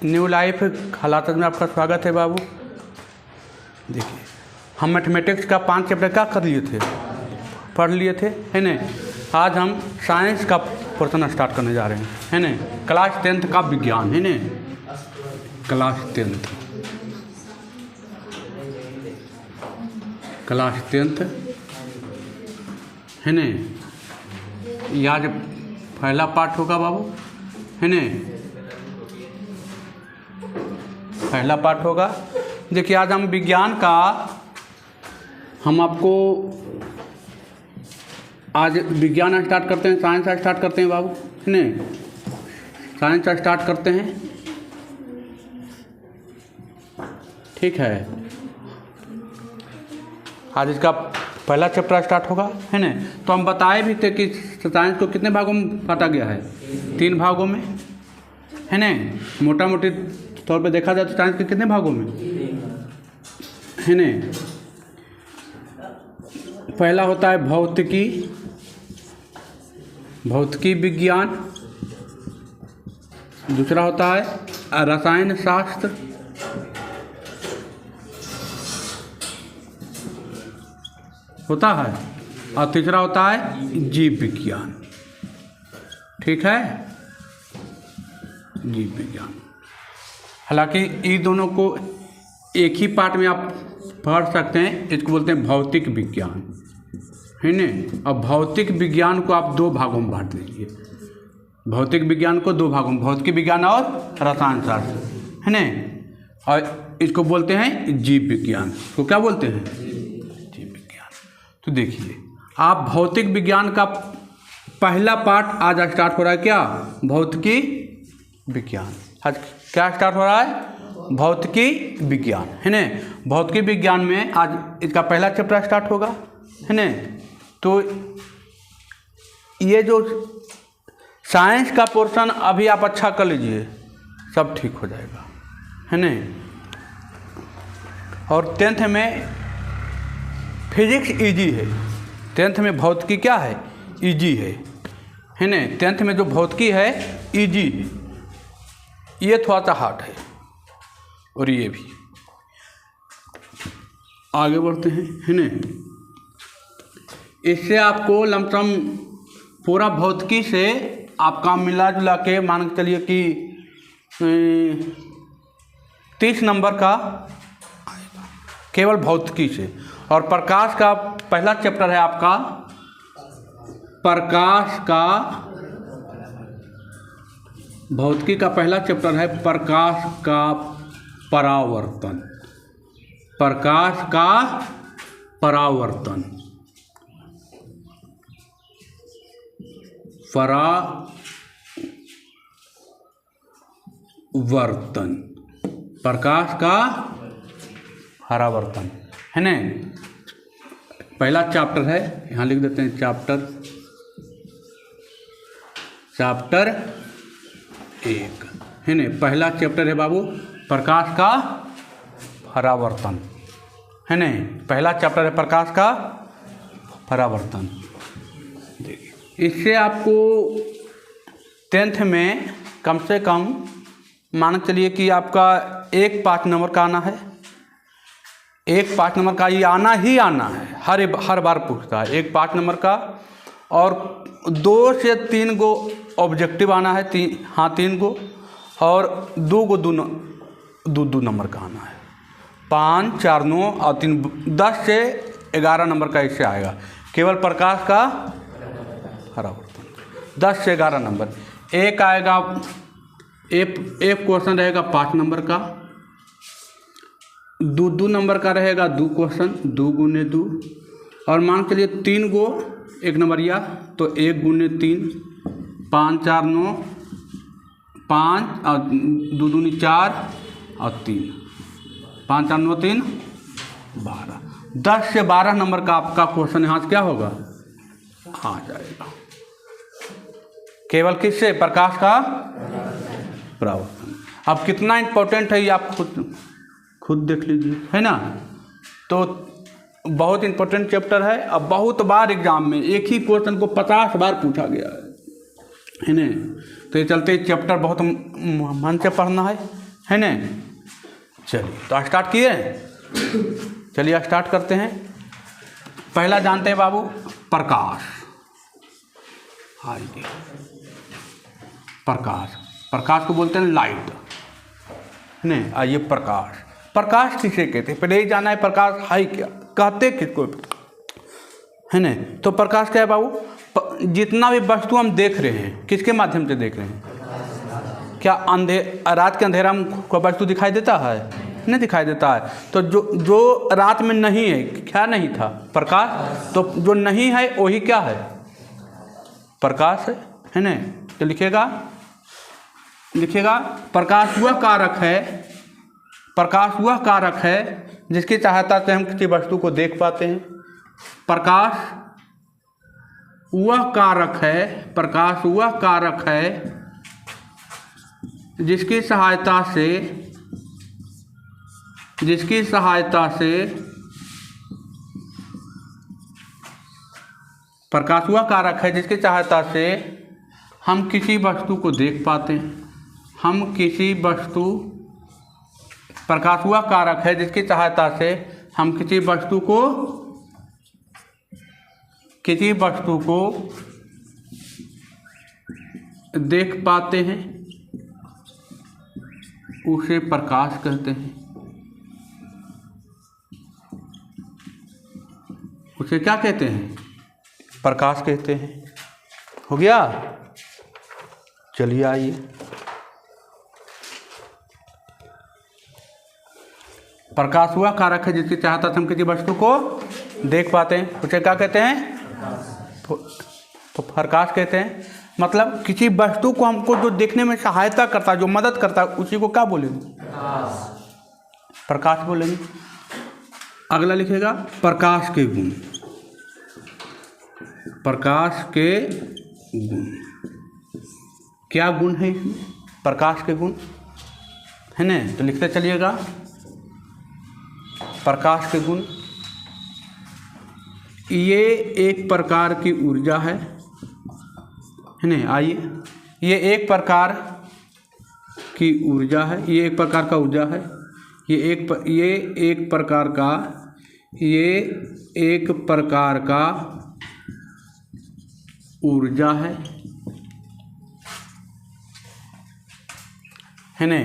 New life हालात में आपका स्वागत है बाबू। देखिए, हम मैथमेटिक्स का 5 चैप्टर क्या कर लिए थे, पढ़ लिए थे, है न। आज हम साइंस का पोर्शन स्टार्ट करने जा रहे हैं, है न। क्लास 10th का विज्ञान, है न, क्लास 10th है न। ये आज पहला पार्ट होगा बाबू, है न, पहला पार्ट होगा। देखिए, आज हम विज्ञान का हम आपको आज विज्ञान स्टार्ट करते हैं, साइंस स्टार्ट करते हैं बाबू, है न। साइंस स्टार्ट करते हैं, ठीक है। आज इसका पहला चैप्टर स्टार्ट होगा, है न। तो हम बताए भी थे कि साइंस को कितने भागों में बांटा गया है, 3 भागों में, है न। मोटा मोटी तौर पे देखा जाए तो साइंस के कितने भागों में, है न। पहला होता है भौतिकी विज्ञान, दूसरा होता है रसायन शास्त्र, होता है, और तीसरा होता है जीव विज्ञान, ठीक है, जीव विज्ञान। हालांकि ये दोनों को एक ही पार्ट में आप पढ़ सकते हैं, इसको बोलते हैं भौतिक विज्ञान, है न। अब भौतिक विज्ञान को आप 2 भागों में बांट दीजिए, भौतिक विज्ञान को 2 भागों में, भौतिक विज्ञान और रसायन शास्त्र, है न। और इसको बोलते हैं जीव विज्ञान, को क्या बोलते हैं, जीव विज्ञान। तो देखिए, आप भौतिक विज्ञान का पहला पार्ट आज स्टार्ट हो रहा है, क्या, भौतिकी विज्ञान। आज क्या स्टार्ट हो रहा है, भौतिकी विज्ञान, है न। भौतिकी विज्ञान में आज इसका पहला चैप्टर स्टार्ट होगा, है न। तो ये जो साइंस का पोर्शन अभी आप अच्छा कर लीजिए, सब ठीक हो जाएगा, है न। और 10th में फिजिक्स इजी है, 10th में भौतिकी क्या है, इजी है न। 10th में जो भौतिकी है इजी है, ये थोड़ा सा हार्ड है, और ये भी। आगे बढ़ते हैं, है न। इससे आपको लमसम पूरा भौतिकी से आपका मिला जुला के मान के चलिए कि 30 नंबर का केवल भौतिकी से। और प्रकाश का पहला चैप्टर है आपका, प्रकाश का, भौतिकी का पहला चैप्टर है प्रकाश का परावर्तन, प्रकाश का परावर्तन, प्रकाश का परावर्तन, है न। पहला चैप्टर है, यहाँ लिख देते हैं चैप्टर 1, है न। पहला चैप्टर है बाबू प्रकाश का परावर्तन, है न। पहला चैप्टर है प्रकाश का परावर्तन। देखिए, इससे आपको 10th में कम से कम मान चलिए कि आपका 1 5 नंबर का आना है, 1 5 नंबर का ये आना ही आना है, हर बार पूछता है 1 5 नंबर का। और 2 से 3 गो ऑब्जेक्टिव आना है, 3 गो, और 2 गो 2 नंबर का आना है, 5 4 9 और 3 10 से 11 नंबर का इससे आएगा, केवल प्रकाश का परावर्तन। 10 से 11 नंबर एक आएगा, एक क्वेश्चन रहेगा 5 नंबर का, 2 नंबर का रहेगा 2 क्वेश्चन, 2 गुने 2, और मान के लिए 3 गो 1 नंबरिया, तो 1 गुने 3, 5 4 9, 5 और 2 दूनी 4 और 3, 5 4 9 3 12, 10 से 12 नंबर का आपका क्वेश्चन यहाँ से क्या होगा, आ जाएगा, केवल किससे, प्रकाश का परावर्तन। अब कितना इंपॉर्टेंट है ये आप खुद देख लीजिए, है ना। तो बहुत इंपॉर्टेंट चैप्टर है, अब बहुत बार एग्जाम में एक ही क्वेश्चन को 50 बार पूछा गया है न। तो ये चलते चैप्टर बहुत मन से पढ़ना है, है ना। चलिए तो स्टार्ट किए, चलिए स्टार्ट करते हैं। पहला जानते हैं बाबू, प्रकाश। आइए, प्रकाश, प्रकाश को बोलते हैं लाइट, है ना। आइए, प्रकाश, प्रकाश किसे कहते हैं, पहले ही जाना है प्रकाश है क्या, कहते किसको, है ना। तो प्रकाश क्या है बाबू, जितना भी वस्तु हम देख रहे हैं किसके माध्यम से देख रहे हैं, क्या रात के अंधेरा में कोई वस्तु दिखाई देता है, नहीं दिखाई देता है। तो जो रात में नहीं है, क्या नहीं था, प्रकाश। तो जो नहीं है वही क्या है, प्रकाश है ना। तो लिखेगा प्रकाश वह कारक है, प्रकाश वह कारक है जिसकी सहायता से हम किसी वस्तु को देख पाते हैं। प्रकाश वह कारक है, प्रकाश वह कारक है जिसकी सहायता से प्रकाश वह कारक है जिसकी सहायता से हम किसी वस्तु को देख पाते हैं। हम किसी वस्तु, प्रकाश वह कारक है जिसकी सहायता से हम किसी वस्तु को देख पाते हैं, उसे प्रकाश कहते हैं। उसे क्या कहते हैं, प्रकाश कहते हैं। हो गया। चलिए आइए, प्रकाश वह कारक है जिसकी सहायता से हम किसी वस्तु को देख पाते हैं, उसे क्या कहते हैं, तो प्रकाश कहते हैं। मतलब किसी वस्तु को हमको जो देखने में सहायता करता है, जो मदद करता है, उसी को क्या बोलेंगे, प्रकाश बोलेंगे। अगला लिखेगा प्रकाश के गुण। प्रकाश के गुण, क्या गुण है इसमें, प्रकाश के गुण, है ना। तो लिखते चलिएगा, प्रकाश के गुण, ये एक प्रकार की ऊर्जा है ना। आइए, ये एक प्रकार की ऊर्जा है, ये एक प्रकार का ऊर्जा है, ये एक प्रकार का ऊर्जा है ना।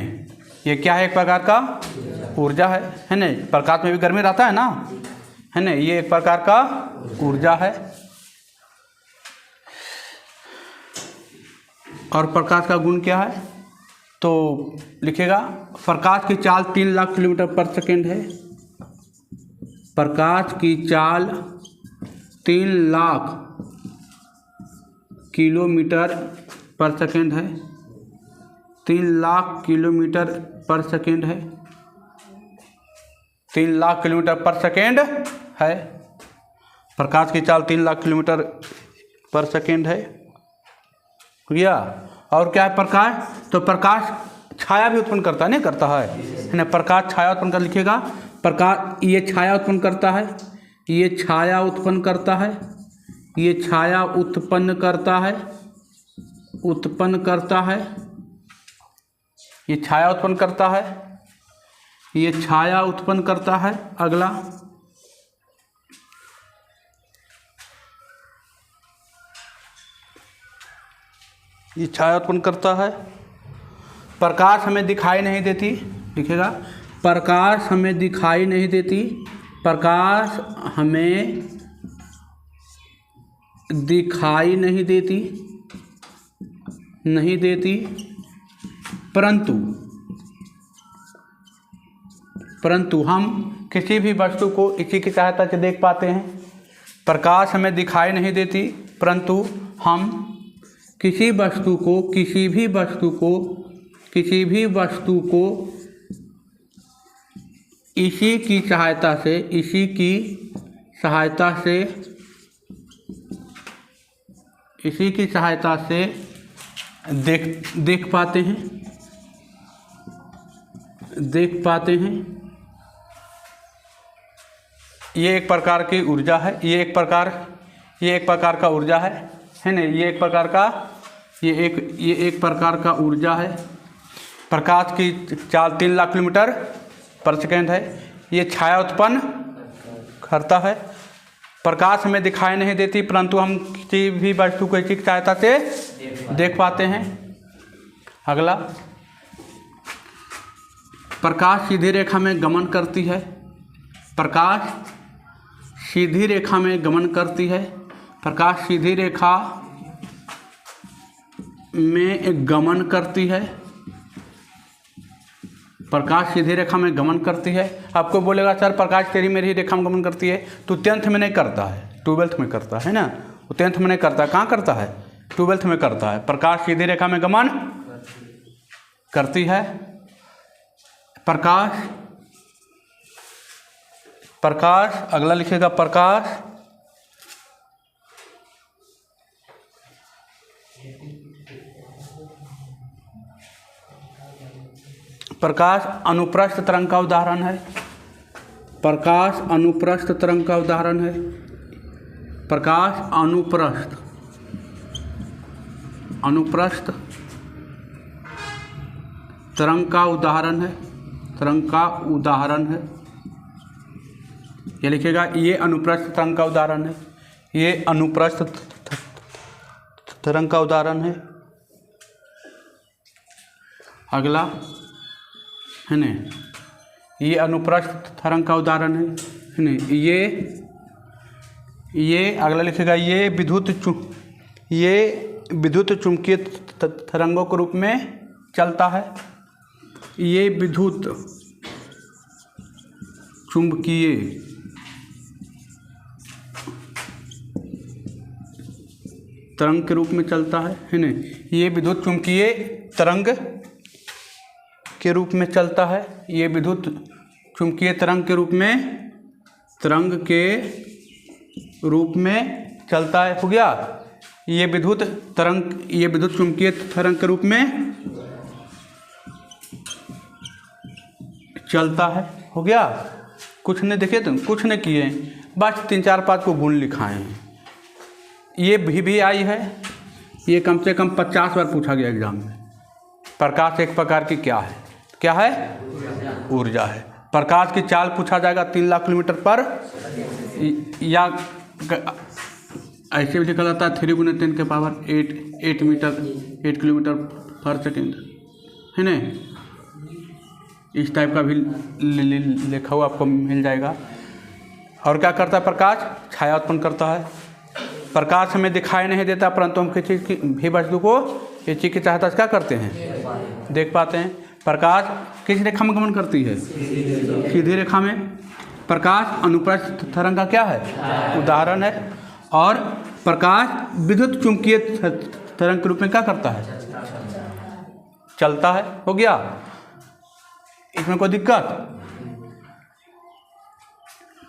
ये क्या है, एक प्रकार का ऊर्जा है ना। प्रकाश में भी गर्मी रहता है ना, है ना। ये एक प्रकार का ऊर्जा है। और प्रकाश का गुण क्या है, तो लिखेगा प्रकाश की चाल 3 लाख किलोमीटर पर सेकेंड है। प्रकाश की चाल 3 लाख किलोमीटर पर सेकेंड है। 3 लाख किलोमीटर पर सेकेंड है। 3 लाख किलोमीटर पर सेकेंड है। प्रकाश की चाल 3 लाख किलोमीटर पर सेकेंड है। भैया, और क्या है प्रकाश, तो प्रकाश छाया भी उत्पन्न करता है, नहीं करता है ना। प्रकाश छाया उत्पन्न कर, लिखिएगा प्रकाश, ये छाया उत्पन्न करता है, ये छाया उत्पन्न करता है, ये छाया उत्पन्न करता है, उत्पन्न करता है, ये छाया उत्पन्न करता है, ये छाया उत्पन्न करता है। अगला ये छाया उत्पन्न करता है। प्रकाश हमें दिखाई नहीं देती, लिखेगा प्रकाश हमें दिखाई नहीं देती, प्रकाश हमें दिखाई नहीं देती, परंतु हम किसी भी वस्तु को इसी की सहायता से देख पाते हैं। प्रकाश हमें दिखाई नहीं देती, परंतु हम किसी भी वस्तु को इसी की सहायता से देख पाते हैं। ये एक प्रकार की ऊर्जा है, ये एक प्रकार का ऊर्जा है ना। ये एक प्रकार का ऊर्जा है। प्रकाश की चाल 3 लाख किलोमीटर पर सेकेंड है। ये छाया उत्पन्न करता है। प्रकाश हमें दिखाई नहीं देती, परंतु हम किसी भी वस्तु को इसकी सहायता से देख पाते हैं। अगला, प्रकाश सीधी रेखा में गमन करती है। प्रकाश सीधी रेखा में गमन करती है। प्रकाश सीधी रेखा में गमन करती है। प्रकाश सीधी रेखा में गमन करती है। आपको बोलेगा सर प्रकाश तेरी मेरी रेखा में गमन करती है, तो 10th में नहीं करता है, 12th में करता है ना। वो 10th में नहीं करता, कहाँ करता है? 12th में करता है। प्रकाश सीधी रेखा में गमन करती है। प्रकाश अगला लिखेगा प्रकाश अनुप्रस्थ तरंग का उदाहरण है। प्रकाश अनुप्रस्थ तरंग का उदाहरण है। प्रकाश अनुप्रस्थ तरंग का उदाहरण है। ये लिखेगा ये अनुप्रस्थ तरंग का उदाहरण है। ये अनुप्रस्थ तरंग का उदाहरण है। अगला है न, ये अनुप्रस्थ तरंग का उदाहरण है न। ये अगला लिखेगा ये विद्युत चुंबकीय तरंगों के रूप में चलता है। ये विद्युत चुंबकीय तरंग के रूप में चलता है न। ये विद्युत चुंबकीय तरंग के रूप में चलता है। ये विद्युत चुंबकीय तरंग के रूप में चलता है। हो गया। ये विद्युत चुंबकीय तरंग के रूप में चलता है। हो गया। कुछ नहीं देखे तुम, कुछ नहीं किए, बस 3-4 पाँच को गुण लिखाए हैं। ये भी आई है। ये कम से कम 50 बार पूछा गया एग्जाम में। प्रकाश एक प्रकार की क्या है? ऊर्जा है। प्रकाश की चाल पूछा जाएगा 3 लाख किलोमीटर पर, या ऐसे भी लिखा जाता है 3 × 10⁸ 8 किलोमीटर पर सेकेंड है ना। इस टाइप का भी लिखा हुआ आपको मिल जाएगा। और क्या करता है प्रकाश? छाया उत्पन्न करता है। प्रकाश हमें दिखाई नहीं देता, परंतु हम किसी की भी वस्तु को इस चीज़ की सहायता से क्या करते हैं? देख पाते हैं। प्रकाश किस रेखा में गमन करती है? सीधी रेखा में। प्रकाश अनुप्रस्थ तरंग का क्या है? उदाहरण है। और प्रकाश विद्युत चुंबकीय तरंग के रूप में क्या करता है? चलता है। हो गया। इसमें कोई दिक्कत?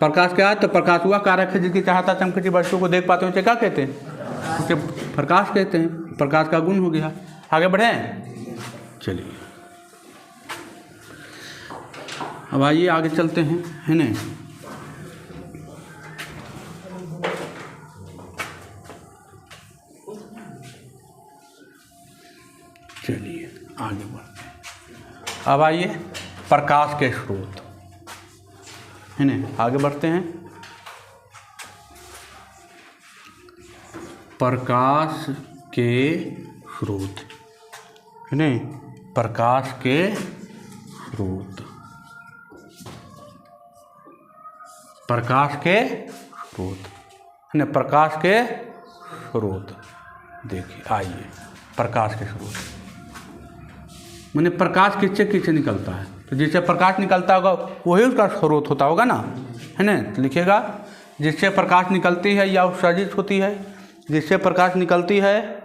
प्रकाश क्या है? तो प्रकाश हुआ कारक है जिसकी सहायता से हम किसी वस्तु को देख पाते हैं, उसे क्या कहते हैं? उसे प्रकाश कहते हैं। प्रकाश का गुण हो गया। आगे बढ़ें, चलिए अब आइए आगे चलते हैं, है ना। चलिए आगे बढ़ते हैं। अब आइए प्रकाश के स्रोत, है ना। आगे बढ़ते हैं। प्रकाश के स्रोत, है ना। प्रकाश के स्रोत, प्रकाश के स्रोत, है ना। प्रकाश के स्रोत देखिए, आइए प्रकाश के स्रोत माने प्रकाश किससे किससे निकलता है? तो जिससे प्रकाश निकलता होगा वही उसका स्रोत होता होगा ना, है ना। तो लिखिएगा जिससे प्रकाश निकलती है या उत्सर्जित होती है। जिससे प्रकाश निकलती है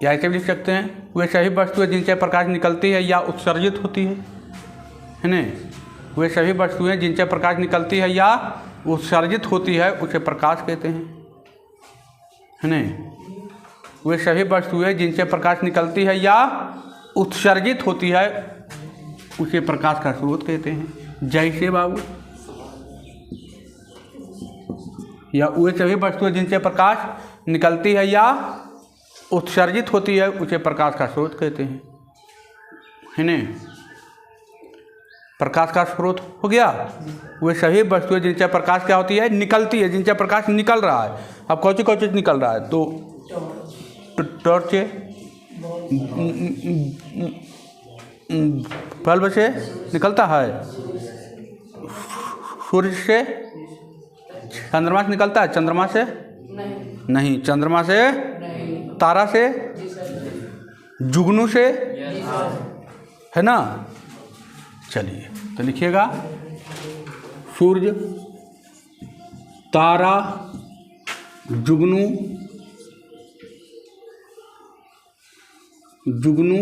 या ऐसे भी लिख सकते हैं, वे सभी वस्तुएं जिनसे प्रकाश निकलती है या उत्सर्जित होती है ना। वे सभी वस्तुएं जिनसे प्रकाश निकलती है या उत्सर्जित होती है उसे प्रकाश कहते हैं, है ना। वे सभी वस्तुएं जिनसे प्रकाश निकलती है या उत्सर्जित होती है उसे प्रकाश का स्रोत कहते हैं। जैसे बाबू, या वे सभी वस्तुएं जिनसे प्रकाश निकलती है या उत्सर्जित होती है उसे प्रकाश का स्रोत कहते हैं, है न। प्रकाश का स्रोत हो गया। वे सभी वस्तुएं जिनसे प्रकाश क्या होती है, निकलती है, जिनसे प्रकाश निकल रहा है। अब कौन सी निकल रहा है, तो टॉर्च से, बल्ब से निकलता है, सूर्य से, चंद्रमा से निकलता है, चंद्रमा से नहीं, चंद्रमा से, तारा से, जुगनू से, है ना। चलिए तो लिखिएगा, सूर्य, तारा, जुगनू, जुगनू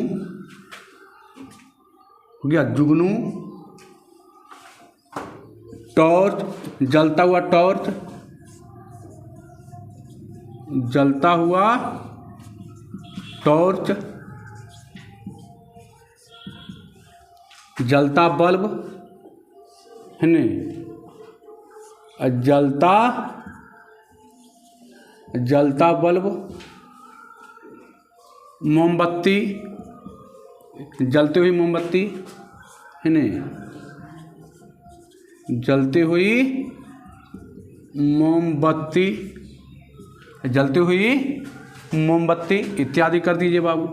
हो गया, जुगनू, टॉर्च, जलता हुआ टॉर्च, जलता हुआ टॉर्च, जलता बल्ब, है न, जलता बल्ब, मोमबत्ती, जलती हुई मोमबत्ती, है न, जलती हुई मोमबत्ती, जलती हुई मोमबत्ती इत्यादि कर दीजिए बाबू,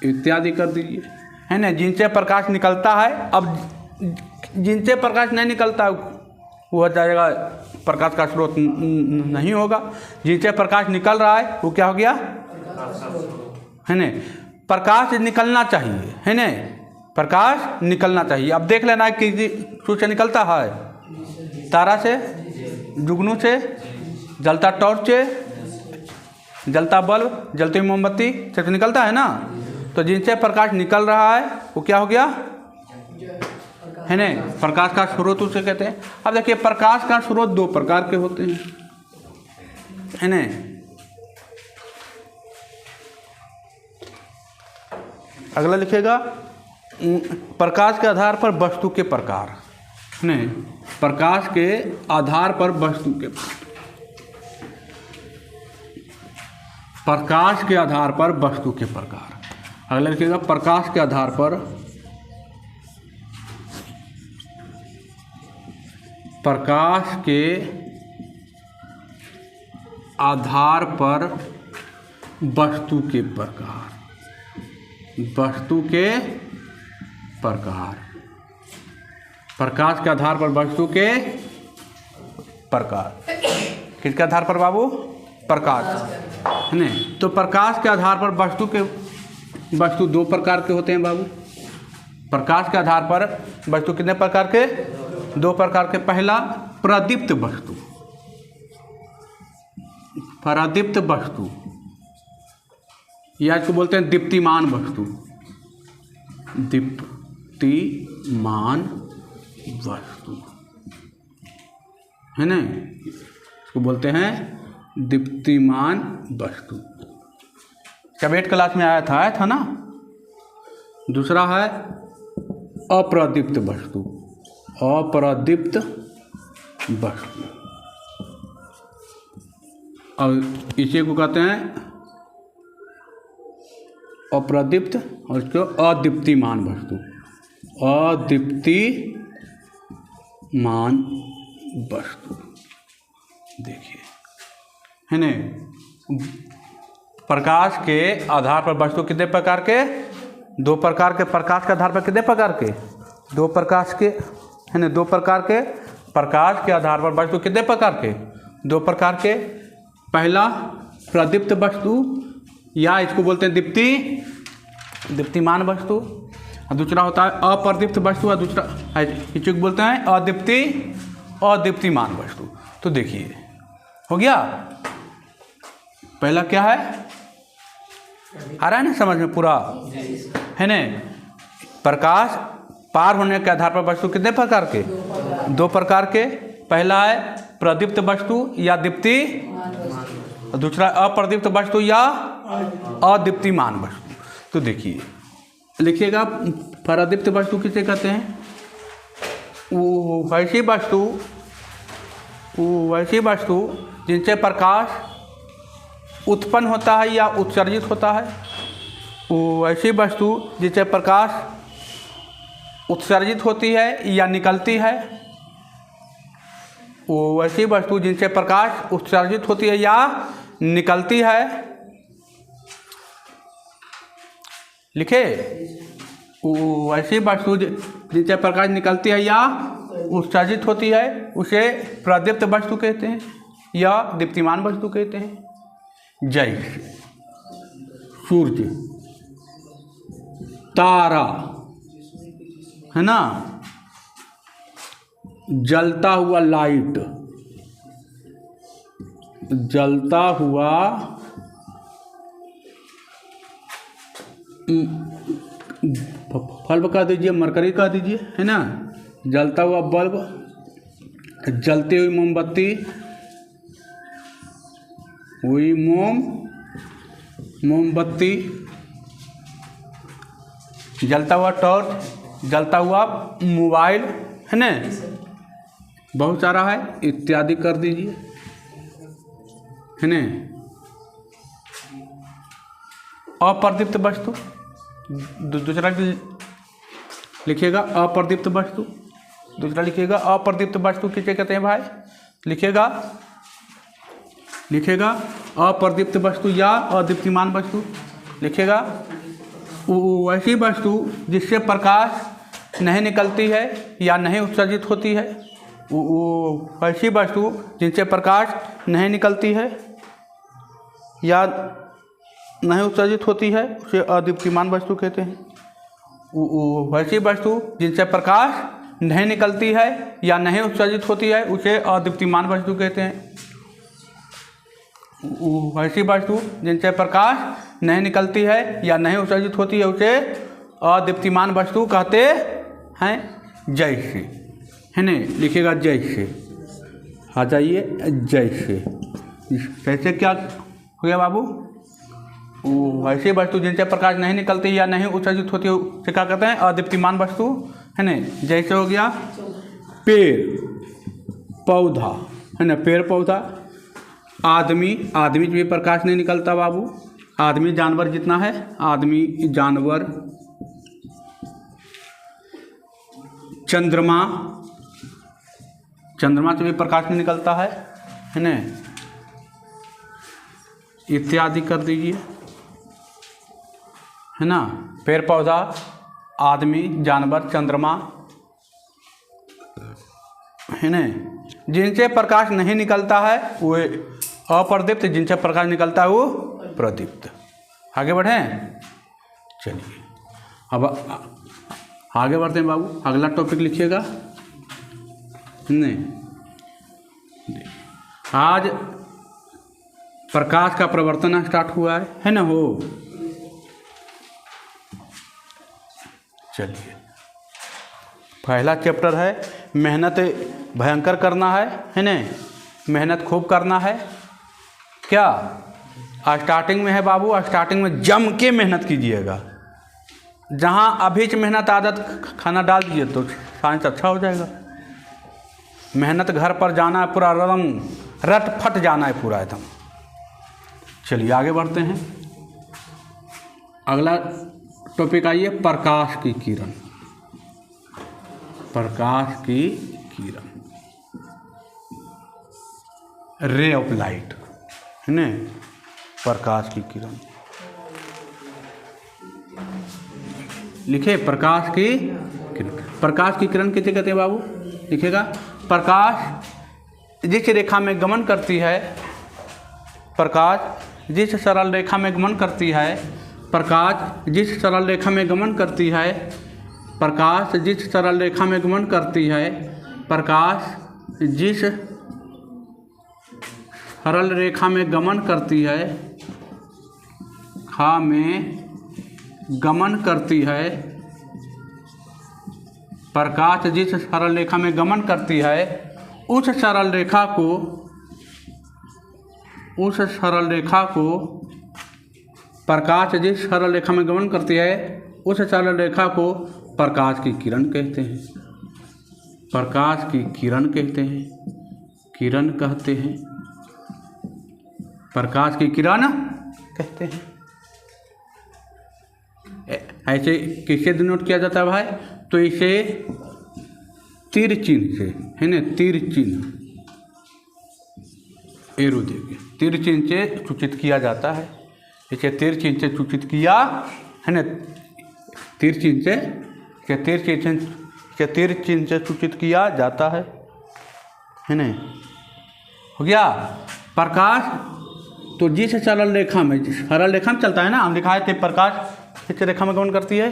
इत्यादि कर दीजिए, है ना। जिनसे प्रकाश निकलता है, अब जिनसे प्रकाश नहीं निकलता वो हो जाएगा, प्रकाश का स्रोत नहीं होगा। जिनसे प्रकाश निकल रहा है वो क्या हो गया, है ना। प्रकाश निकलना चाहिए, है ना, प्रकाश निकलना चाहिए। अब देख लेना कि सूर्य से निकलता है, तारा से, जुगनू से, जलता टॉर्च से, जलता बल्ब, जलती मोमबत्ती से तो निकलता है ना। तो जिनसे प्रकाश निकल रहा है वो क्या हो गया, है ना, प्रकाश का स्रोत उसे कहते हैं। अब देखिए, प्रकाश का स्रोत दो प्रकार के होते हैं, है ना। अगला लिखेगा, प्रकाश के आधार पर वस्तु के प्रकार, है ना, प्रकाश के आधार पर वस्तु के, प्रकाश के आधार पर वस्तु के प्रकार। अगला लिखिएगा, प्रकाश के आधार पर, प्रकाश के आधार पर वस्तु के प्रकार, वस्तु के प्रकार, प्रकाश के आधार पर वस्तु के प्रकार। किसके आधार पर बाबू, प्रकाश, है ना। तो प्रकाश के आधार पर वस्तु दो प्रकार के होते हैं बाबू। प्रकाश के आधार पर वस्तु कितने प्रकार के, दो प्रकार के। पहला, प्रदीप्त वस्तु, प्रदीप्त वस्तु, या इसको बोलते हैं दीप्तिमान वस्तु, दीप्तिमान वस्तु, है ना, इसको बोलते हैं दीप्तिमान वस्तु। जब 8 क्लास में आया था ना। दूसरा है अप्रदीप्त वस्तु, अप्रदीप्त वस्तु, और इसी को कहते हैं अप्रदीप्त, और इसको अदीप्तिमान वस्तु, अदीप्तिमान वस्तु। देखिए, है न, प्रकाश के आधार पर वस्तु कितने प्रकार के, दो प्रकार के। प्रकाश के आधार पर कितने प्रकार के, दो प्रकाश के, है न, दो प्रकार के। प्रकाश के आधार पर वस्तु कितने प्रकार के, दो प्रकार के। पहला प्रदीप्त वस्तु, या इसको बोलते हैं दीप्तिमान वस्तु, और दूसरा होता है अप्रदीप्त वस्तु, और दूसरा इसको बोलते हैं अदीप्तिमान वस्तु। तो देखिए, हो गया। पहला क्या है, आ रहा है ना समझ में पूरा, है ना। प्रकाश पार होने के आधार पर वस्तु कितने प्रकार के, दो प्रकार के। पहला है प्रदीप्त वस्तु या दीप्ति, और दूसरा अप्रदीप्त वस्तु या अदीप्तिमान वस्तु। तो देखिए, लिखिएगा, प्रदीप्त वस्तु किसे कहते हैं, वो वैसी वस्तु जिनसे प्रकाश उत्पन्न होता है या उत्सर्जित होता है। वो ऐसी वस्तु जिससे प्रकाश उत्सर्जित होती है या निकलती है। वो ऐसी वस्तु जिनसे प्रकाश उत्सर्जित होती है या निकलती है। लिखे, वो ऐसी वस्तु जिनसे प्रकाश निकलती है या उत्सर्जित होती है उसे प्रदीप्त वस्तु कहते हैं या दीप्तिमान वस्तु कहते हैं। जैसे सूर्य, तारा, है ना, जलता हुआ लाइट, जलता हुआ बल्ब कह दीजिए, मरकरी कह दीजिए, है ना, जलता हुआ बल्ब, जलती हुई मोमबत्ती, हुई मोमबत्ती, जलता हुआ टॉर्च, जलता हुआ मोबाइल, है ना, बहुत सारा है, इत्यादि कर दीजिए, है ना। अप्रदीप्त वस्तु दूसरा लिखिएगा, अप्रदीप्त वस्तु दूसरा लिखिएगा। अप्रदीप्त वस्तु किसे कहते हैं भाई? लिखिएगा अप्रदीप्त वस्तु या अदीप्तिमान वस्तु लिखिएगा। वैसी वस्तु जिससे प्रकाश नहीं निकलती है या नहीं उत्सर्जित होती है। वैसी वस्तु जिनसे प्रकाश नहीं निकलती है या नहीं उत्सर्जित होती है उसे अदीप्तिमान वस्तु कहते हैं। वैसी वस्तु जिनसे प्रकाश नहीं निकलती है या नहीं उत्सर्जित होती है उसे अदीप्तिमान वस्तु कहते हैं। वैसी वस्तु जिनसे प्रकाश नहीं निकलती है या नहीं उत्सर्जित होती है उसे अदीप्तिमान वस्तु कहते हैं। जैसे, है ना, लिखिएगा जैसे, आ जाइए, जैसे क्या हो गया बाबू? वैसी वस्तु जिनसे प्रकाश नहीं निकलती या नहीं उत्सर्जित होती है उसे क्या कहते हैं? अदीप्तिमान वस्तु, है ना। जैसे हो गया पेड़ पौधा, है ना, पेड़ पौधा। आदमी से भी प्रकाश नहीं निकलता बाबू। आदमी जानवर जितना है, आदमी जानवर। चंद्रमा से भी प्रकाश नहीं निकलता है ना, इत्यादि कर दीजिए, है ना। पेड़ पौधा, आदमी, जानवर, चंद्रमा, है ना। जिनसे प्रकाश नहीं निकलता है वो अप्रदीप्त, जिनसे प्रकाश निकलता है वो प्रदीप्त। आगे बढ़ें, चलिए अब आगे बढ़ते हैं बाबू। अगला टॉपिक लिखिएगा। नहीं, आज प्रकाश का प्रवर्तन स्टार्ट हुआ है ना। हो, चलिए पहला चैप्टर है मेहनत भयंकर करना है ना। मेहनत खूब करना है। क्या स्टार्टिंग में है बाबू? स्टार्टिंग में जम के मेहनत कीजिएगा। जहाँ अभी से मेहनत आदत खाना डाल दीजिए तो साइंस अच्छा हो जाएगा। मेहनत घर पर जाना है पूरा, एकदम रट फट जाना है पूरा एकदम। चलिए आगे बढ़ते हैं। अगला टॉपिक आइए, प्रकाश की किरण। प्रकाश की किरण, रे ऑफ लाइट, है ना। प्रकाश की किरण लिखे, प्रकाश की किरण। प्रकाश की किरण किसे कहते हैं बाबू? लिखेगा प्रकाश जिस रेखा में गमन करती है, प्रकाश जिस सरल रेखा में गमन करती है, प्रकाश जिस सरल रेखा में गमन करती है, प्रकाश जिस सरल रेखा में गमन करती है, प्रकाश जिस सरल रेखा में गमन करती है, खा में गमन करती है, प्रकाश जिस सरल रेखा में गमन करती है उस सरल रेखा को प्रकाश जिस सरल रेखा में गमन करती है उस सरल रेखा को प्रकाश की किरण कहते हैं। प्रकाश की किरण कहते हैं, किरण कहते हैं। प्रकाश की किरण कहते हैं। ऐसे किससे डिनोट किया जाता है भाई? तो इसे तीर चिन्ह से, है ना, तीर चिन्ह, एरो देखिए, तीर चिन्ह से सूचित किया जाता है। इसे तीर चिन्ह से सूचित किया, है ना, तीर चिन्ह से, तीर चिन्ह से सूचित किया जाता है ना। हो गया। प्रकाश तो जिस सरल रेखा में, सरल रेखा में चलता है ना, हम दिखाए थे प्रकाश किस रेखा में गमन करती है?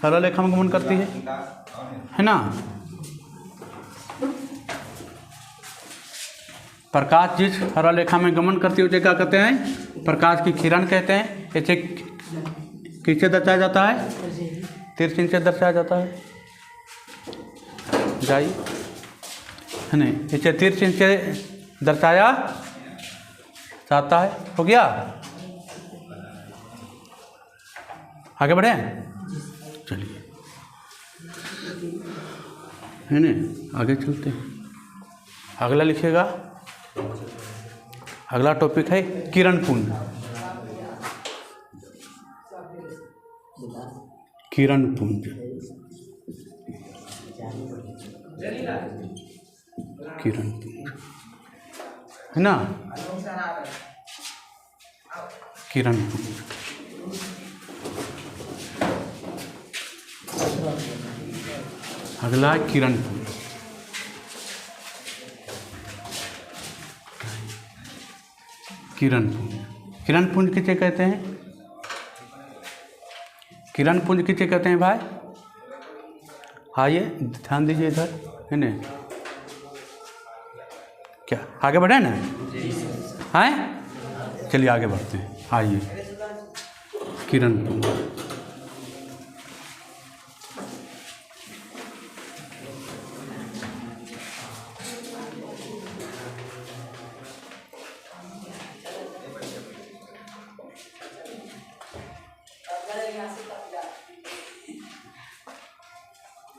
सरल रेखा में गमन करती है ना। प्रकाश जिस सरल रेखा में गमन करती है उसे क्या कहते हैं? प्रकाश की किरण कहते हैं। इसे किससे दर्शाया जाता है? तीर चिन्ह से दर्शाया जाता है। जाइए, है ना, इसे तीर चिन्ह से दर्शाया जाता है। हो गया। आगे बढ़े, चलिए, है ना, आगे चलते हैं। अगला लिखिएगा, अगला टॉपिक है किरण पुंज। किरण पुंज, किरण पुंज, है ना, किरण पुंज। अगला है किरण पुंज। किरण पुंज, किरण पुंज किसे कहते हैं? किरण पुंज किसे कहते हैं भाई? आइए ध्यान दीजिए इधर, है ना। क्या आगे बढ़े ना? हैं, चलिए आगे बढ़ते हैं। आइए, किरण पुंज।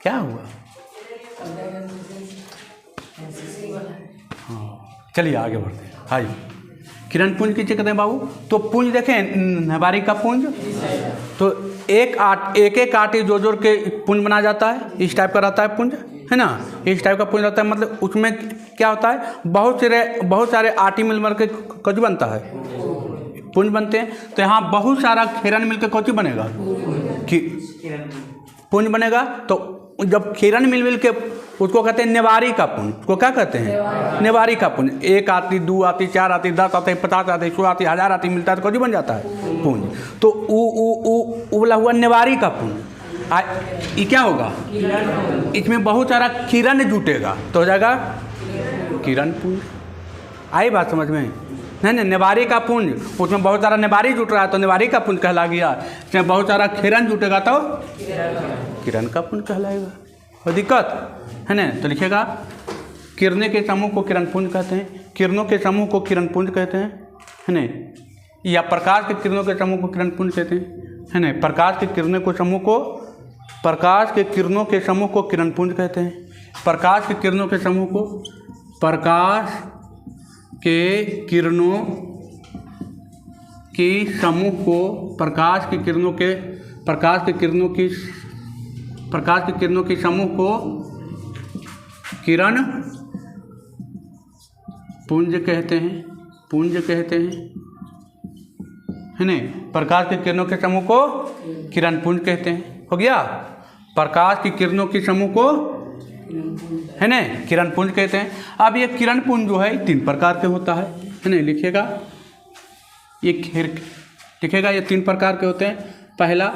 क्या हुआ? हाँ, चलिए आगे बढ़ते हैं। आइए, किरण पुंज किसे कहते हैं बाबू? तो पुंज देखें, नवारी का पुंज, तो एक आटे जोड़ के पुंज बनाया जाता है। इस टाइप का रहता है पुंज, है ना, इस टाइप का पुंज रहता है। मतलब उसमें क्या होता है, बहुत सारे आटे मिल के कुछ बनता है, पुंज बनते हैं। तो यहाँ बहुत सारा किरण मिलकर कुछ बनेगा, कि पुंज बनेगा। तो जब किरण मिल के उसको कहते हैं नेवारी का पुंज। उसको क्या कहते हैं? नेवारी का पुंज। 1 आती, 2 आती, 4 आती, 10 आती, 50 आती, 100 आती, 1000 आती मिलता है तो कौन बन जाता है? पुंज। तो उ बोला हुआ नेवारी का पुंज। ये क्या होगा? इसमें बहुत सारा किरण जुटेगा तो हो जाएगा किरण पुंज। आई बात समझ में? नहीं, नेवारी का पुंज, उसमें बहुत सारा नेवारी जुट रहा है तो नेवारी का पुंज कहला गया। इसमें बहुत सारा किरण जुटेगा तो किरण का पुंज कहलाएगा। कोई दिक्कत है ना? तो लिखिएगा, किरणें के समूह को किरण पुंज कहते हैं। किरणों के समूह को किरण पुंज कहते हैं, है ना, या प्रकाश के किरणों के समूह को किरण पुंज कहते हैं, है ना। प्रकाश के किरणों के समूह को, प्रकाश के किरणों के समूह को किरण पुंज कहते हैं। प्रकाश के किरणों के समूह को, प्रकाश के किरणों के समूह को, प्रकाश के किरणों के समूह को किरण पुंज कहते हैं, पुंज कहते हैं, है ना। प्रकाश के किरणों के समूह को किरण पुंज कहते हैं। हो गया। प्रकाश की किरणों के समूह को, है ना, किरण पुंज कहते हैं। अब ये किरण पुंज जो है 3 प्रकार के होता है ना। लिखिएगा, ये लिखिएगा, ये 3 प्रकार के होते हैं। पहला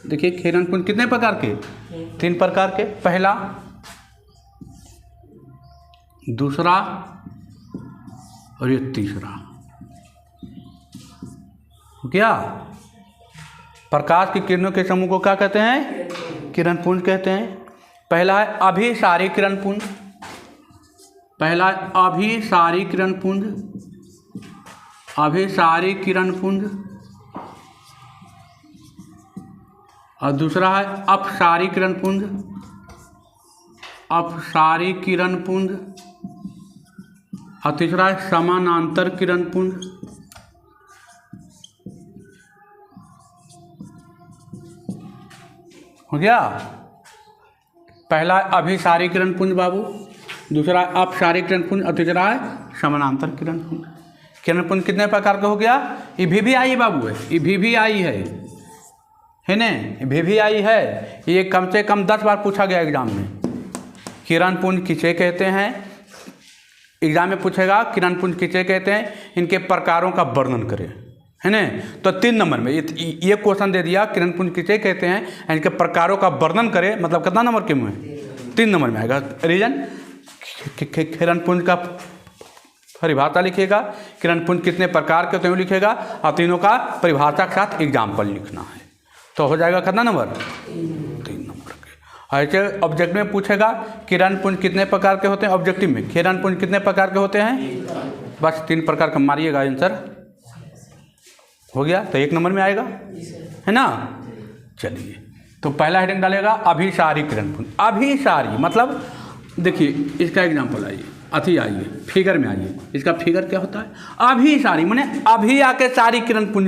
देखिए, किरण पुंज कितने प्रकार के? 3 प्रकार के। पहला, दूसरा और ये तीसरा। क्या? प्रकाश की किरणों के समूह को क्या कहते हैं? किरण पुंज कहते हैं। पहला है अभिसारी किरण पुंज। पहला अभिसारी किरण पुंज, अभिसारी किरण पुंज। और दूसरा है अपसारी किरण पुंज, अपसारी किरण पुंज। और तीसरा है समानांतर किरण पुंज। हो गया। पहला अभिसारी किरण पुंज बाबू, दूसरा अपसारी किरण पुंज और तीसरा है समानांतर किरण पुंज। किरण पुंज कितने प्रकार का हो गया? ये भी आई बाबू है, ये भी आई है ना, भी आई है। ये कम से कम 10 बार पूछा गया एग्जाम में। किरण पुंज किसे कहते हैं? एग्जाम में पूछेगा किरण पुंज किसे कहते हैं, इनके प्रकारों का वर्णन करें, है ना। तो 3 नंबर में ये क्वेश्चन दे दिया, किरण पुंज किसे कहते हैं, इनके प्रकारों का वर्णन करें, मतलब कितना नंबर के में? 3 नंबर में आएगा। रीजन किरण पुंज का परिभाषा लिखेगा, किरण पुंज कितने प्रकार के होते हैं लिखेगा, और तीनों का परिभाषा के साथ एग्जाम्पल लिखना है। तो हो जाएगा कितना नंबर? 3 नंबर के। ऐसे ऑब्जेक्ट में पूछेगा किरण पुंज कितने प्रकार के होते हैं, ऑब्जेक्टिव में किरण पुंज कितने प्रकार के होते हैं, बस 3 प्रकार का मारिएगा, आंसर हो गया। तो 1 नंबर में आएगा, है ना। चलिए, तो पहला हेडिंग डालेगा अभिसारी किरण पुंज। अभिसारी मतलब देखिए, इसका एग्जाम्पल आइए, अथी आइए, फिगर में आइए। इसका फिगर क्या होता है? अभिसारी माने अभी आके सारी किरण पुंज,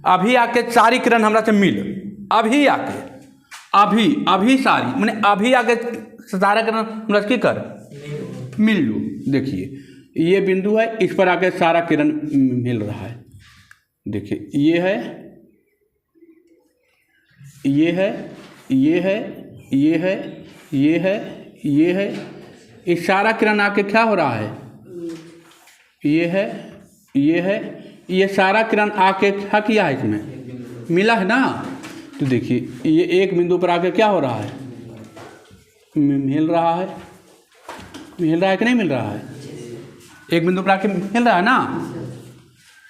अभी आके सारी किरण हमरा से मिल, अभी आके, अभी सारी माने अभी आके सारा किरण हमरा से की कर मिल लो। देखिए ये बिंदु है, इस पर आके सारा किरण मिल रहा है। देखिए ये है, ये है, ये है, ये है, ये है, ये है, इस सारा किरण आके क्या हो रहा है? ये है, ये है, ये सारा किरण आके क्या किया है? इसमें मिला है ना। तो देखिए ये एक बिंदु पर आके क्या हो रहा है? मिल रहा है, मिल रहा है कि नहीं मिल रहा है? एक बिंदु पर आके मिल रहा है ना,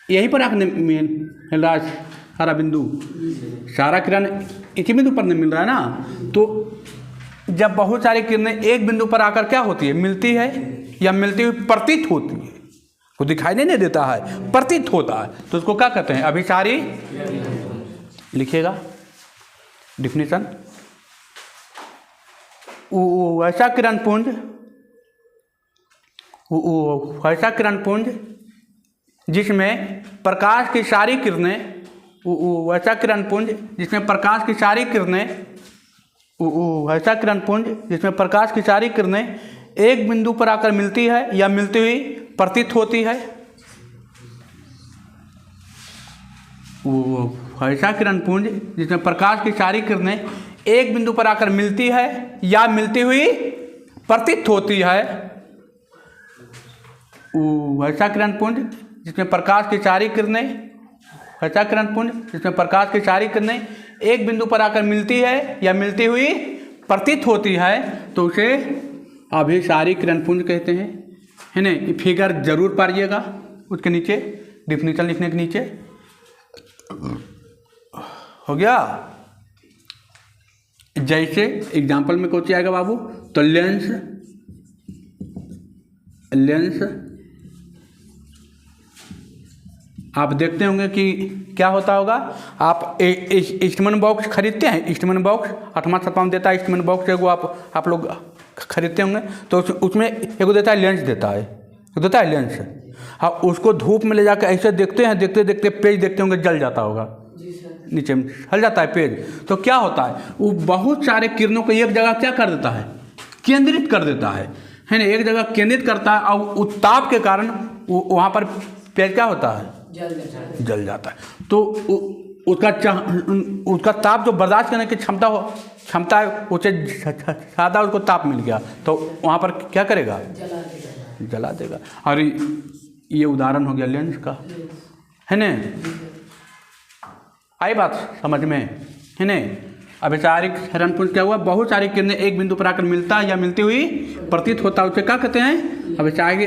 यहीं पर आके मिल रहा है सारा बिंदु, सारा किरण इसी बिंदु पर मिल रहा है ना। तो जब बहुत सारी किरणें एक बिंदु पर आकर क्या होती है? मिलती है, या मिलती हुई प्रतीत होती है, वो दिखाई नहीं देता है, प्रतीत होता है, तो उसको क्या कहते हैं? अभिसारी। लिखिएगा डिफिनीशन। वैसा किरण पुंज, वैसा किरण पुंज जिसमें प्रकाश की सारी किरणें, वैसा किरण पुंज जिसमें प्रकाश की सारी किरणें, वैसा किरण पुंज जिसमें प्रकाश की सारी किरणें एक बिंदु पर आकर मिलती है या मिलती हुई प्रतीत होती है। वैसा किरण पुंज जिसमें प्रकाश की सारी किरणें एक बिंदु पर आकर मिलती है या मिलती हुई प्रतीत होती है। वैसा किरण पुंज जिसमें प्रकाश की सारी किरणें, वैसा किरण पुंज जिसमें प्रकाश की सारी किरणें एक बिंदु पर आकर मिलती है या मिलती हुई प्रतीत होती है, तो उसे अभिसारी किरण पुंज कहते हैं, है ना। ये फिगर जरूर पढ़िएगा, उसके नीचे डिफिनीशन लिखने के नीचे। हो गया। जैसे एग्जाम्पल में कौन सी आएगा बाबू? तो लेंस, लेंस आप देखते होंगे कि क्या होता होगा। आप इंस्ट्रूमेंट बॉक्स खरीदते हैं, इंस्ट्रूमेंट बॉक्स 8वां 7वां देता है इंस्ट्रूमेंट बॉक्स, एगो आप लोग खरीदते होंगे, तो उसमें एगो देता है लेंस, देता है लेंस। हाँ, उसको धूप में ले जाकर ऐसे देखते हैं, देखते देखते पेज देखते होंगे जल जाता होगा, नीचे में हल जाता है पेज। तो क्या होता है? वो बहुत सारे किरणों को एक जगह क्या कर देता है? केंद्रित कर देता है ना, एक जगह केंद्रित करता है, और उत्ताप के कारण वहाँ पर पेज क्या होता है? जल जाता है। तो उसका ताप जो बर्दाश्त करने की क्षमता है, उसे ज़्यादा उसको ताप मिल गया, तो वहाँ पर क्या करेगा? जला देगा। और ये उदाहरण हो गया लेंस का, है ना। आई बात समझ में, है ना। अभिसारी किरण पुंज क्या हुआ? बहुत सारी किरणें एक बिंदु पर आकर मिलता है या मिलती हुई प्रतीत होता है, उसे क्या कहते हैं? अभिसारी,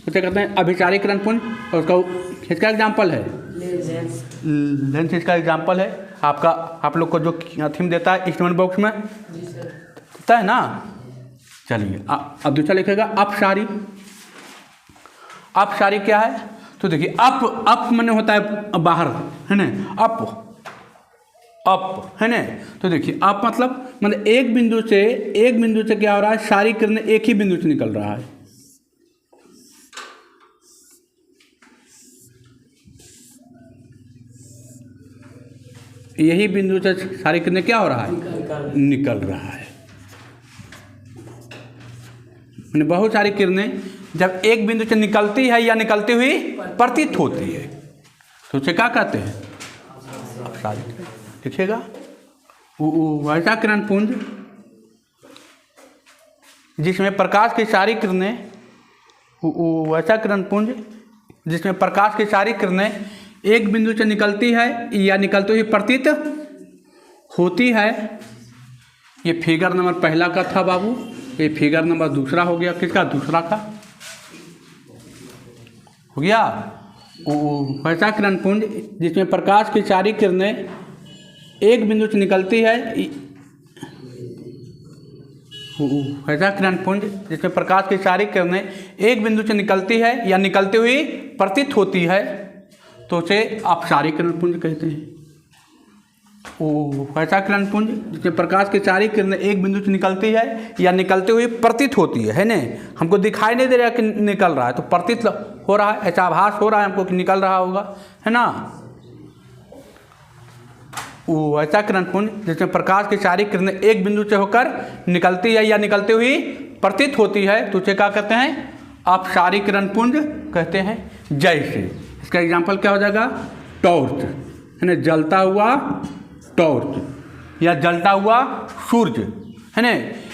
उसे कहते हैं अभिसारी किरण पुंज। और उसका इसका एग्जाम्पल है लेंस, इसका एग्जाम्पल है। आप लोग को जो थीम देता है इंस्ट्रूमेंट बॉक्स में देता है ना। चलिए अब दूसरा लिखेगा अपसारी। अपसारी क्या है? तो देखिए अप माने होता है बाहर, है ना, अप है ना। तो देखिए अप मतलब एक बिंदु से क्या हो रहा है? सारी किरणें एक ही बिंदु से निकल रहा है, यही बिंदु से सारी किरणें क्या हो रहा है, निकल रहा है। बहुत सारी किरणें जब एक बिंदु से निकलती है या निकलती हुई प्रतीत होती है तो उसे क्या कहते हैं, अपसारित। लिखिएगा, वैसा किरण पुंज जिसमें प्रकाश की सारी किरणें, वैसा किरण पुंज जिसमें प्रकाश की सारी किरणें एक बिंदु से निकलती है या निकलती हुई प्रतीत होती है। ये फिगर नंबर पहला का था बाबू, ये फिगर नंबर दूसरा हो गया। किसका, दूसरा का हो गया। वैसा किरण पुंज जिसमें प्रकाश की सारी किरणें एक बिंदु से निकलती है, वैसा किरण पुंज जिसमें प्रकाश की सारी किरणें एक बिंदु से निकलती है या निकलती हुई प्रतीत होती है तो उसे अपसारी किरण पुंज कहते हैं। वैसा किरण पुंज जिसमें प्रकाश की सारी किरणें एक बिंदु से निकलती है या निकलती हुई प्रतीत होती है ना, हमको दिखाई नहीं दे रहा कि निकल रहा है, तो प्रतीत हो रहा है, ऐसा आभास हो रहा है हमको कि निकल रहा होगा, है ना। वैसा किरण पुंज जिसमें प्रकाश की सारी किरणें एक बिंदु से होकर निकलती है या निकलती हुई प्रतीत होती है तो उसे क्या कहते हैं, अपसारी किरण पुंज कहते हैं। जैसे इसका एग्जाम्पल क्या हो जाएगा, टॉर्च, है ना, जलता हुआ टॉर्च या जलता हुआ सूर्य, है ना।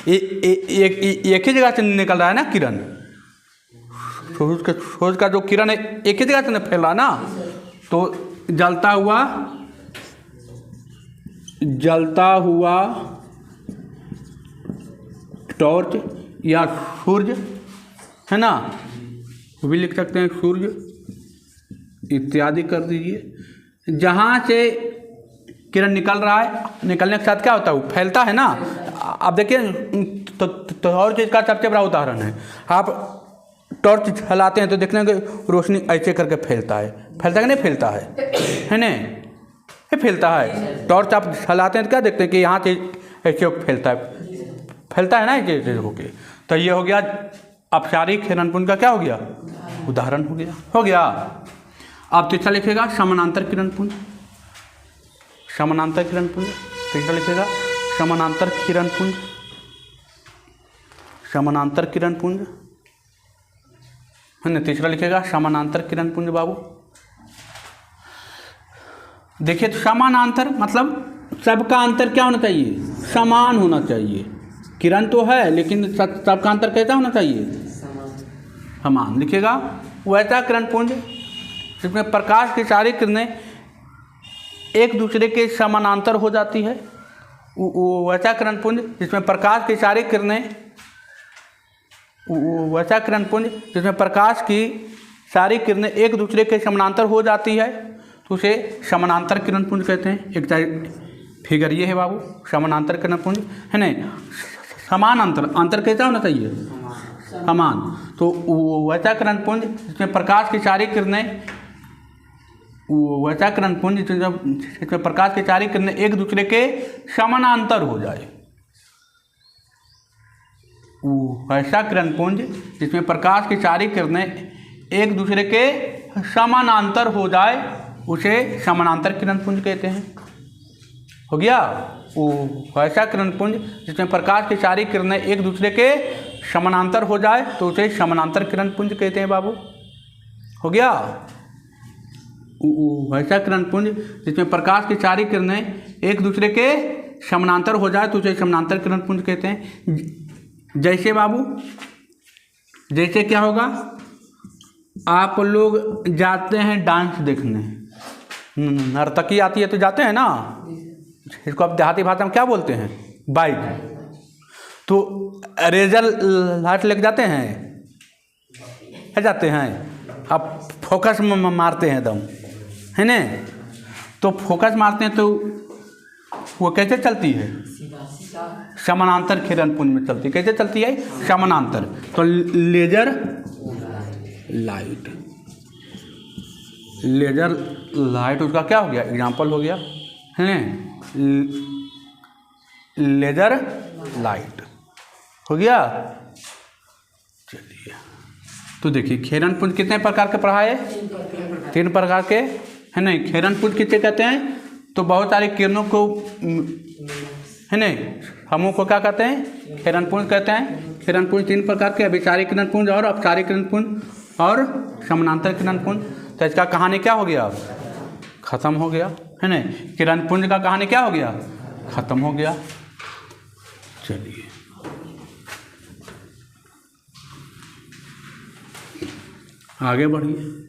एक ही जगह से निकल रहा है ना किरण, सूरज का जो किरण है एक ही जगह से फैल रहा है ना, तो जलता हुआ टॉर्च या सूर्य, है ना, वो भी लिख सकते हैं सूर्य इत्यादि कर दीजिए। जहाँ से किरण निकल रहा है, निकलने के साथ क्या होता है, वो फैलता है ना। आप देखिए तो और चीज़ का सबसे बड़ा उदाहरण है, आप टॉर्च जलाते हैं तो देखने के रोशनी ऐसे करके फैलता है कि नहीं फैलता है ना, ये फैलता है। टॉर्च आप जलाते हैं तो क्या देखते हैं कि यहाँ से ऐसे फैलता है ना ऐसे होके। तो ये हो गया अपसारी किरण पुंज का क्या हो गया, उदाहरण हो गया। आप तीसरा लिखेगा समानांतर किरण पुंज। समानांतर किरण पुंज तीसरा लिखेगा समानांतर किरण पुंज। समानांतर किरण पुंज है ना, तीसरा लिखेगा समानांतर किरण पुंज। बाबू देखिए, तो समानांतर मतलब सबका अंतर क्या होना चाहिए, समान होना चाहिए। किरण तो है लेकिन सबका अंतर कैसा होना चाहिए, समान। लिखेगा, वैसा किरण पुंज जिसमें प्रकाश की सारी किरणें एक दूसरे के समानांतर हो जाती है। वैसा किरण पुंज जिसमें प्रकाश की सारी किरणें, वैसा किरण पुंज जिसमें प्रकाश की सारी किरणें एक दूसरे के समानांतर हो जाती है तो उसे समानांतर किरण पुंज कहते हैं। एक फिगर ये है बाबू, समानांतर किरण पुंज है ना। समान अंतर कैसा होना चाहिए, समान। तो वैसा किरण पुंज जिसमें प्रकाश की सारी किरणें, वैसा किरण पुंज जिसमें प्रकाश की सारी किरणें एक दूसरे के समानांतर हो जाए। वैसा किरण पुंज जिसमें प्रकाश की सारी किरणें एक दूसरे के समानांतर हो जाए उसे समानांतर किरण पुंज कहते हैं। हो गया। वैसा किरण पुंज जिसमें प्रकाश की सारी किरणें एक दूसरे के समानांतर हो जाए तो उसे समानांतर किरण पुंज कहते हैं। बाबू हो गया। वैसा किरण पुंज जिसमें प्रकाश की सारी किरणें एक दूसरे के समानांतर हो जाए तो उसे समानांतर किरण पुंज कहते हैं। जैसे बाबू, जैसे क्या होगा, आप लोग जाते हैं डांस देखने, नर्तकी आती है तो जाते हैं ना, इसको आप देहाती भाषा में क्या बोलते हैं, बाइक। तो रेजर लाइट लेके जाते हैं, आप फोकस मारते हैं एकदम, है ना। तो फोकस मारते हैं तो वो कैसे चलती है, समानांतर किरण पुंज में चलती है। कैसे चलती है, समानांतर। तो लेजर लाइट उसका क्या हो गया, एग्जाम्पल हो गया, है ना, लेजर लाइट हो गया। चलिए, तो देखिए किरण पुंज कितने प्रकार के पढ़ा है, 3 प्रकार के, है ना। किरण पुंज किसे कहते हैं, तो बहुत सारी किरणों को है नहीं, समूह को क्या कहते हैं? किरणपुंज कहते हैं। किरणपुंज 3 प्रकार के, अभिसारी किरणपुंज और अपसारी किरणपुंज और समानांतर किरणपुंज। तो इसका कहानी क्या हो गया? अब खत्म हो गया, है ना। किरणपुंज का कहानी क्या हो गया? खत्म हो गया। चलिए आगे बढ़िए।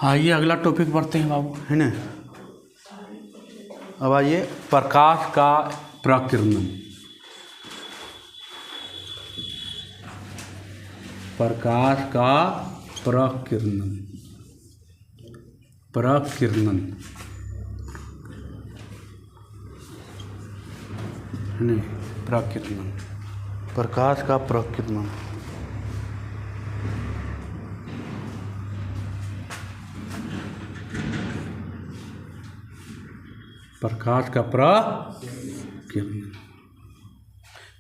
आइए अगला टॉपिक पढ़ते हैं बाबू, है ना। अब आइए प्रकाश का प्रकीर्णन। प्रकाश का प्रकीर्णन, प्रकीर्णन, है ना। प्रकीर्णन, प्रकाश का प्रकीर्णन। प्रकाश का प्रकीर्णन।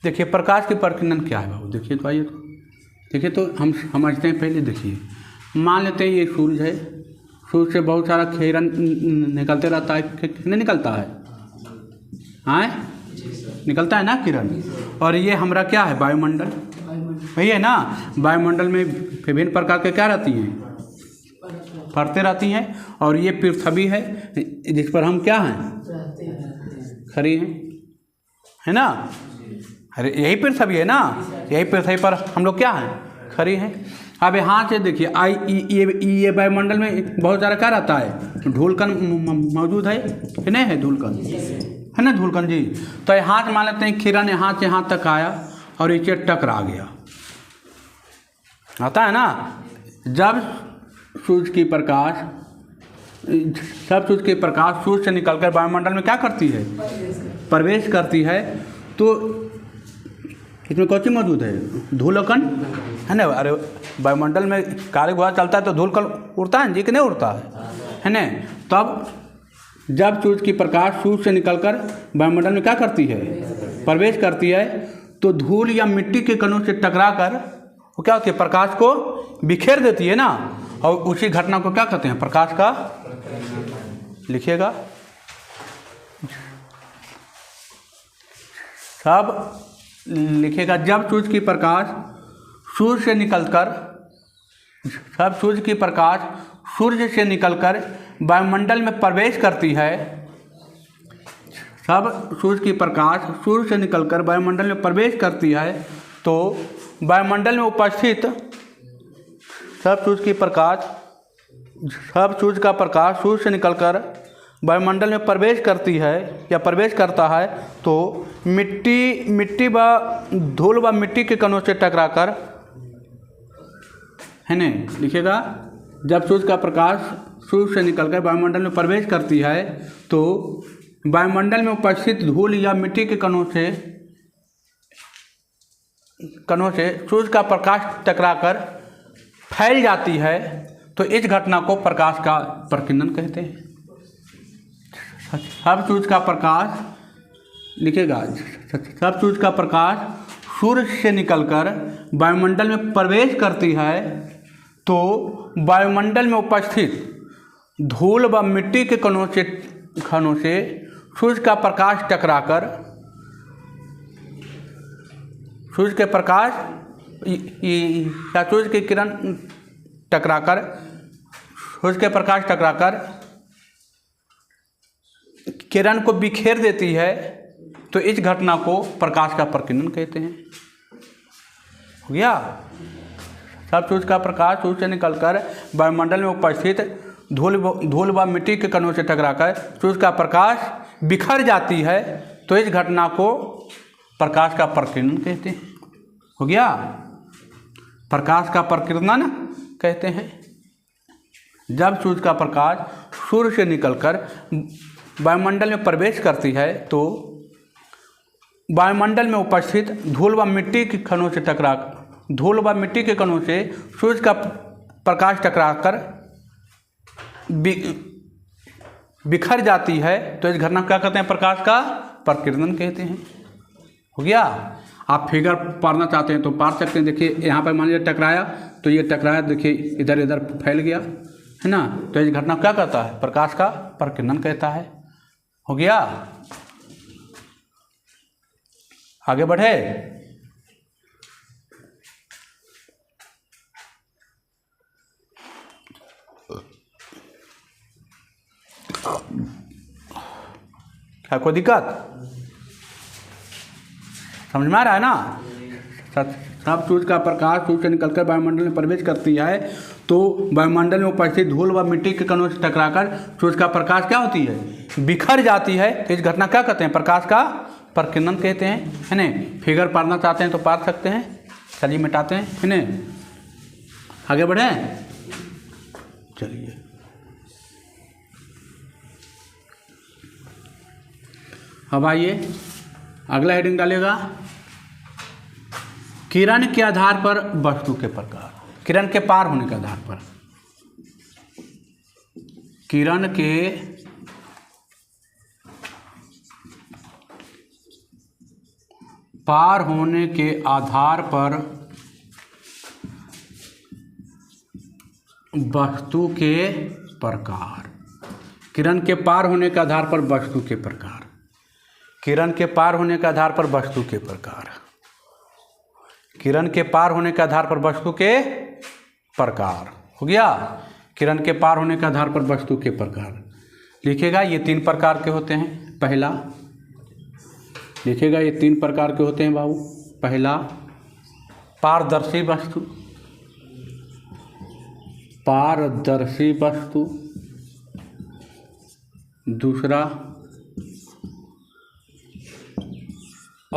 देखिए प्रकाश के प्रकीर्णन क्या है बाबू? देखिए तो आइए, देखिए तो हम समझते हैं। पहले देखिए, मान लेते हैं ये सूरज है, सूरज से बहुत सारा किरण निकलते रहता है, नहीं निकलता है? हाँ निकलता है ना किरण। और ये हमारा क्या है? वायुमंडल, वही है ना। वायुमंडल में विभिन्न प्रकार के क्या रहती हैं? परतें रहती हैं। और ये पृथ्वी है जिस पर हम क्या हैं? खड़ी हैं, है ना। अरे यही पृथ्वी है ना, यही पृथ्वी पर हम लोग क्या हैं? खड़ी हैं। अब यहाँ से देखिए, ये वायुमंडल में बहुत सारा क्या रहता है? धूलकण मौजूद है कि नहीं है? धूलकण है ना, धूलकण जी। तो यहाँ से मान लेते हैं किरण यहाँ से यहाँ तक आया और नीचे टकरा गया, आता है ना। जब सूर्य की प्रकाश, सब सूर्य की प्रकाश सूर्य से निकलकर वायुमंडल में क्या करती है? प्रवेश करती है। तो इसमें कौन सी मौजूद है? धूलकण, है ना। अरे वायुमंडल में कार्य घोड़ा चलता है तो धूलकण उड़ता है जी कि नहीं उड़ता है ना। तब जब सूर्य की प्रकाश सूर्य से निकलकर वायुमंडल में क्या करती है? प्रवेश करती है, तो धूल या मिट्टी के कणों से टकरा कर वो क्या होती है? प्रकाश को बिखेर देती है ना। और उसी घटना को क्या कहते हैं? प्रकाश का, लिखिएगा, सब लिखिएगा। जब सूर्य की प्रकाश सूर्य से निकलकर, सब सूर्य की प्रकाश सूर्य से निकलकर वायुमंडल में प्रवेश करती है, सब सूर्य की प्रकाश सूर्य से निकलकर वायुमंडल में प्रवेश करती है, तो वायुमंडल में उपस्थित सब सूर्य की प्रकाश, सब सूर्य का प्रकाश सूर्य से निकलकर वायुमंडल में प्रवेश करती है या प्रवेश करता है, तो मिट्टी व धूल व मिट्टी के कणों से टकराकर, है ना, लिखिएगा। जब सूर्य का प्रकाश सूर्य से निकलकर वायुमंडल में प्रवेश करती है, तो वायुमंडल में उपस्थित धूल या मिट्टी के कणों से सूर्य का प्रकाश टकराकर फैल जाती है, तो इस घटना को प्रकाश का प्रकीर्णन कहते हैं। सब सूर्य का प्रकाश, लिखेगा, सब सूर्य का प्रकाश सूर्य से निकलकर वायुमंडल में प्रवेश करती है, तो वायुमंडल में उपस्थित धूल व मिट्टी के कणों से सूर्य का प्रकाश टकराकर, सूर्य के प्रकाश या सूर्य की किरण टकराकर, सूर्य के प्रकाश टकराकर किरण को बिखेर देती है, तो इस घटना को प्रकाश का प्रकीर्णन कहते हैं। हो गया। सब सूर्य का प्रकाश सूर्य से निकलकर वायुमंडल में उपस्थित धूल व मिट्टी के कणों से टकराकर सूर्य का प्रकाश बिखर जाती है, तो इस घटना को प्रकाश का प्रकीर्णन कहते हैं। हो गया। प्रकाश का प्रकीर्णन कहते हैं जब सूर्य का प्रकाश सूर्य से निकलकर वायुमंडल में प्रवेश करती है, तो वायुमंडल में उपस्थित धूल व मिट्टी के कणों से सूर्य का प्रकाश टकराकर बिखर जाती है तो इस घटना को क्या कहते हैं? प्रकाश का प्रकीर्णन कहते हैं। हो गया। आप फिगर पारना चाहते हैं तो पार सकते हैं। देखिए यहाँ पर मान लीजिए टकराया तो ये टकराया, देखिए इधर इधर फैल गया, है ना। तो इस घटना को क्या कहता है? प्रकाश का प्रकीर्णन कहता है। हो गया। आगे बढ़े। क्या कोई दिक्कत समझ में आ रहा है ना? सब सूर्य का प्रकाश सूर्य से निकलकर वायुमंडल में प्रवेश करती है तो वायुमंडल में उपस्थित धूल व मिट्टी के कणों से टकराकर सूर्य का प्रकाश क्या होती है? बिखर जाती है। तो इस घटना क्या कहते हैं? प्रकाश का प्रकीर्णन कहते हैं, है ना। फिगर पारना चाहते हैं तो पार सकते हैं। चलिए मिटाते हैं, है ना। आगे बढ़े। चलिए अब आइए अगला हेडिंग डालेगा, किरण के आधार पर वस्तु के प्रकार। किरण के पार होने के आधार पर, किरण के पार होने के आधार पर वस्तु के प्रकार। किरण के पार होने के आधार पर वस्तु के प्रकार। किरण के पार होने के आधार पर वस्तु के प्रकार। किरण के पार होने के आधार पर वस्तु के प्रकार। हो गया। किरण के पार होने के आधार पर वस्तु के प्रकार लिखेगा। ये 3 प्रकार के होते हैं। पहला लिखेगा, ये 3 प्रकार के होते हैं बाबू। पहला पारदर्शी वस्तु, पारदर्शी वस्तु। दूसरा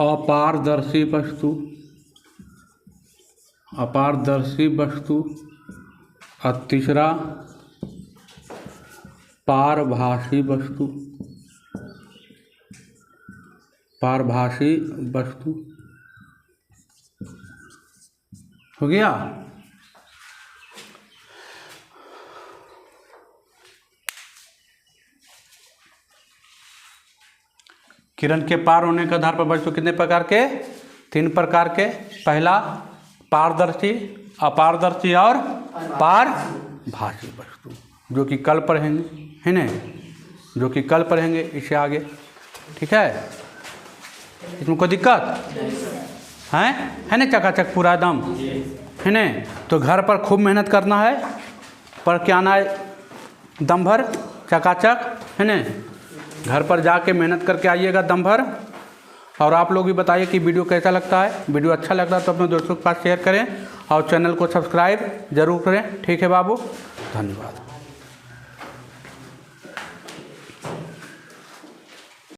अपारदर्शी वस्तु, अपारदर्शी वस्तु। और तीसरा पारभासी वस्तु, पारभासी वस्तु। हो गया। किरण के पार होने के आधार पर वस्तु कितने प्रकार के? 3 प्रकार के। पहला पारदर्शी, अपारदर्शी और पारभासी वस्तु, जो कि कल पढ़ेंगे, है ना, जो कि कल पढ़ेंगे इससे आगे। ठीक है। इसमें कोई दिक्कत है ना? चकाचक पूरा एकदम, है ना। तो घर पर खूब मेहनत करना है, पढ़ के आना है दम भर चकाचक, है ना। घर पर जाके मेहनत करके आइएगा दम भर। और आप लोग भी बताइए कि वीडियो कैसा लगता है। वीडियो अच्छा लगता है तो अपने दोस्तों के पास शेयर करें और चैनल को सब्सक्राइब जरूर करें। ठीक है बाबू, धन्यवाद।